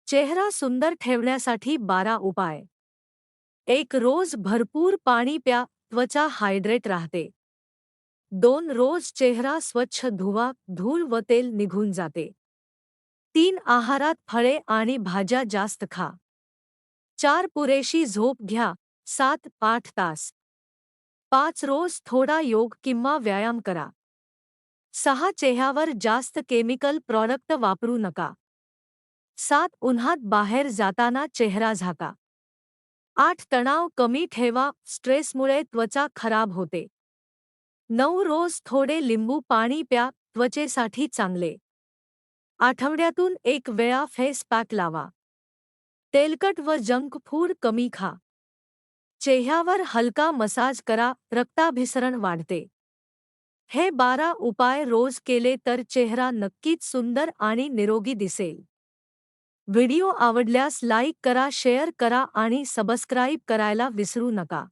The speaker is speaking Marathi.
चेहरा सुंदर ठेवण्यासाठी 12 उपाय. 1. रोज भरपूर पाणी प्या, त्वचा हायड्रेट राहते. 2. रोज चेहरा स्वच्छ धुवा, धूळ व तेल निघून जाते. 3. आहारात फळे आणि भाज्या जास्त खा. 4. पुरेशी झोप घ्या, 7-8 तास. 5. रोज थोडा योग किंवा व्यायाम करा. 6. चेहऱ्यावर जास्त केमिकल प्रॉडक्ट वापरू नका. 7. उन्हात बाहेर जाताना चेहरा झाका. 8. तणाव कमी ठेवा, स्ट्रेसमुळे त्वचा खराब होते. 9. रोज थोडे लिंबू पाणी प्या, त्वचेसाठी चांगले. आठवड्यातून 1 वेळा फेस पॅक लावा. तेलकट व जंक फूड कमी खा. चेहऱ्यावर हलका मसाज करा, रक्ताभिसरण वाढते. हे 12 उपाय रोज केले तर चेहरा नक्कीच सुंदर आणि निरोगी दिसेल. व्हिडिओ आवडल्यास लाईक करा, शेअर करा आणि सबस्क्राईब करायला विसरू नका.